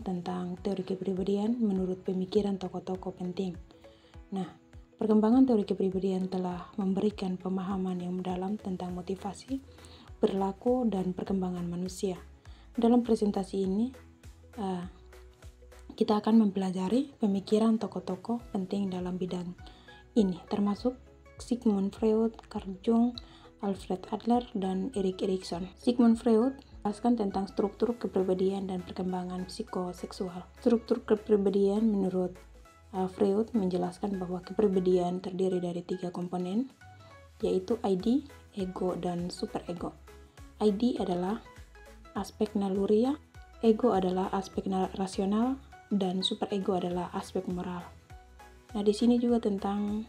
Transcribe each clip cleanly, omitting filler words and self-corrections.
Tentang teori kepribadian menurut pemikiran tokoh-tokoh penting. Nah, perkembangan teori kepribadian telah memberikan pemahaman yang mendalam tentang motivasi, perilaku, dan perkembangan manusia. Dalam presentasi ini, kita akan mempelajari pemikiran tokoh-tokoh penting dalam bidang ini, termasuk Sigmund Freud, Carl Jung, Alfred Adler, dan Erik Erikson. Sigmund Freud menjelaskan tentang struktur kepribadian dan perkembangan psikoseksual. Struktur kepribadian menurut Freud menjelaskan bahwa kepribadian terdiri dari 3 komponen, yaitu ID, ego, dan superego. ID adalah aspek naluriah, ego adalah aspek rasional, dan superego adalah aspek moral. Nah, di sini juga tentang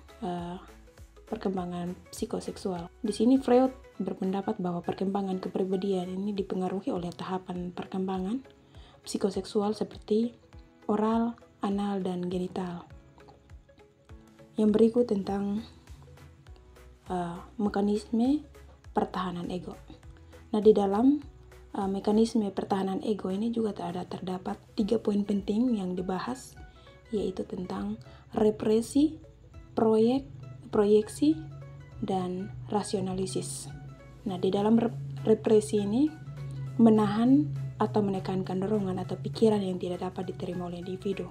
perkembangan psikoseksual. Di sini Freud berpendapat bahwa perkembangan kepribadian ini dipengaruhi oleh tahapan perkembangan psikoseksual seperti oral, anal, dan genital. Yang berikut tentang mekanisme pertahanan ego. Nah, di dalam mekanisme pertahanan ego ini juga terdapat 3 poin penting yang dibahas, yaitu tentang represi, proyeksi, dan rasionalisis. Nah, di dalam represi ini menahan atau menekankan dorongan atau pikiran yang tidak dapat diterima oleh individu.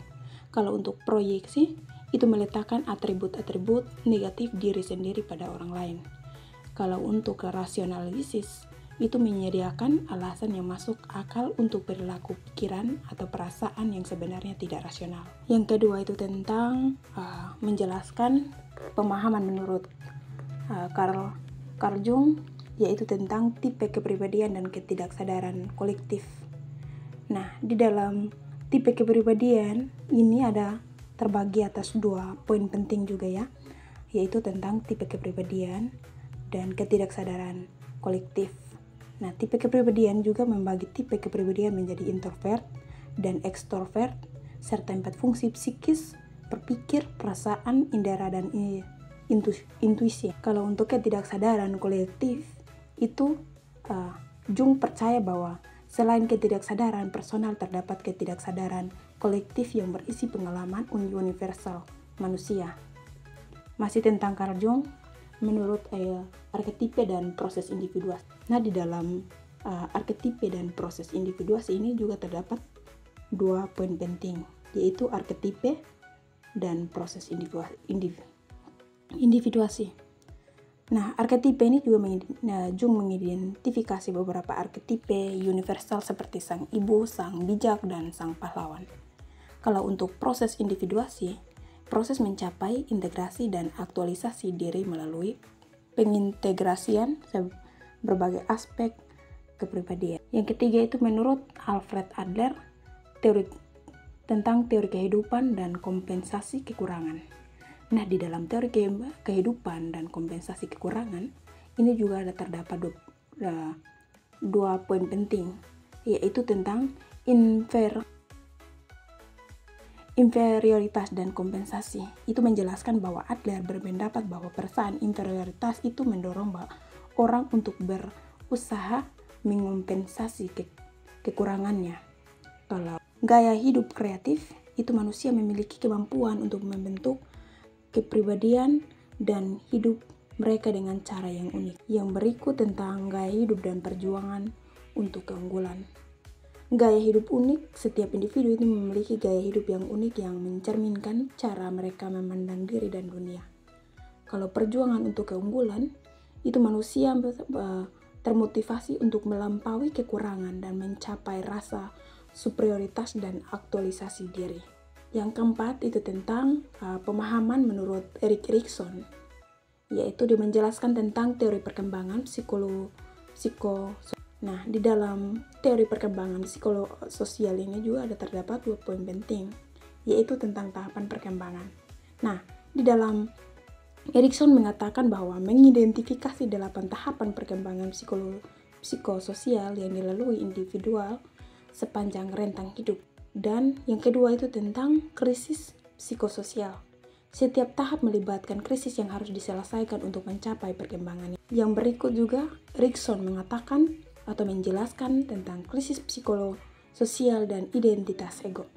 Kalau untuk proyeksi, itu meletakkan atribut-atribut negatif diri sendiri pada orang lain. Kalau untuk rasionalisis, itu menyediakan alasan yang masuk akal untuk perilaku pikiran atau perasaan yang sebenarnya tidak rasional. Yang kedua itu tentang menjelaskan pemahaman menurut Carl Jung, yaitu tentang tipe kepribadian dan ketidaksadaran kolektif. Nah, di dalam tipe kepribadian ini ada terbagi atas 2 poin penting juga ya, yaitu tentang tipe kepribadian dan ketidaksadaran kolektif. Nah, tipe kepribadian juga membagi tipe kepribadian menjadi introvert dan ekstrovert, serta 4 fungsi psikis, berpikir, perasaan, indera, dan intuisi. Kalau untuk ketidaksadaran kolektif, itu Jung percaya bahwa selain ketidaksadaran personal terdapat ketidaksadaran kolektif yang berisi pengalaman universal manusia. Masih tentang Carl Jung, menurut arketipe dan proses individuasi. Nah, di dalam arketipe dan proses individuasi ini juga terdapat 2 poin penting, yaitu arketipe dan proses individuasi. Nah, arketipe ini juga Jung mengidentifikasi beberapa arketipe universal seperti sang ibu, sang bijak, dan sang pahlawan. Kalau untuk proses individuasi, proses mencapai integrasi dan aktualisasi diri melalui pengintegrasian berbagai aspek kepribadian. Yang ketiga itu menurut Alfred Adler, tentang teori kehidupan dan kompensasi kekurangan. Nah, di dalam teori kehidupan dan kompensasi kekurangan, ini juga terdapat 2 poin penting, yaitu tentang inferioritas dan kompensasi. Itu menjelaskan bahwa Adler berpendapat bahwa perasaan inferioritas itu mendorong orang untuk berusaha mengompensasi kekurangannya. Kalau gaya hidup kreatif, itu manusia memiliki kemampuan untuk membentuk kepribadian dan hidup mereka dengan cara yang unik. Yang berikut tentang gaya hidup dan perjuangan untuk keunggulan. Gaya hidup unik, setiap individu itu memiliki gaya hidup yang unik yang mencerminkan cara mereka memandang diri dan dunia. Kalau perjuangan untuk keunggulan, itu manusia termotivasi untuk melampaui kekurangan dan mencapai rasa superioritas dan aktualisasi diri. Yang keempat itu tentang pemahaman menurut Erik Erikson, yaitu dia menjelaskan tentang teori perkembangan Nah, di dalam teori perkembangan psikososial ini juga terdapat 2 poin penting, yaitu tentang tahapan perkembangan. Nah, di dalam Erikson mengatakan bahwa mengidentifikasi 8 tahapan perkembangan psikososial yang dilalui individual sepanjang rentang hidup. Dan yang kedua itu tentang krisis psikososial. Setiap tahap melibatkan krisis yang harus diselesaikan untuk mencapai perkembangan. Yang berikut juga, Erikson mengatakan atau menjelaskan tentang krisis psikososial dan identitas ego,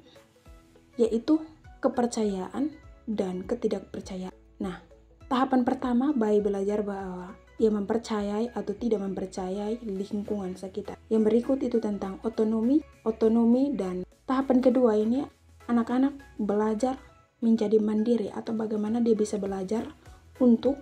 yaitu kepercayaan dan ketidakpercayaan. Nah, tahapan pertama baik belajar bahwa ia mempercayai atau tidak mempercayai lingkungan sekitar. Yang berikut itu tentang otonomi, dan tahapan kedua ini anak-anak belajar menjadi mandiri atau bagaimana dia bisa belajar untuk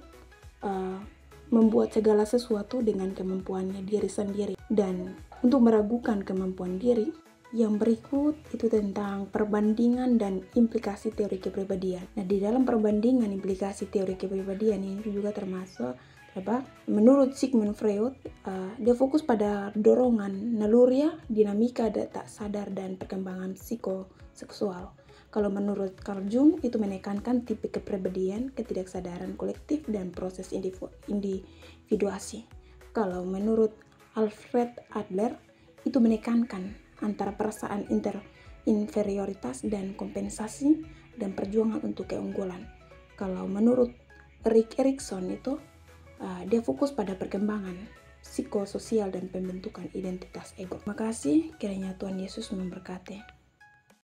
membuat segala sesuatu dengan kemampuannya diri sendiri. Dan untuk meragukan kemampuan diri, yang berikut itu tentang perbandingan dan implikasi teori kepribadian. Nah, di dalam perbandingan implikasi teori kepribadian ini juga termasuk menurut Sigmund Freud, dia fokus pada dorongan, naluri, dinamika tak sadar, dan perkembangan psikoseksual. Kalau menurut Carl Jung, itu menekankan tipe kepribadian, ketidaksadaran kolektif, dan proses individuasi. Kalau menurut Alfred Adler, itu menekankan antara perasaan inferioritas dan kompensasi dan perjuangan untuk keunggulan. Kalau menurut Erik Erikson itu dia fokus pada perkembangan psikososial dan pembentukan identitas ego. Terima kasih, kiranya Tuhan Yesus memberkati.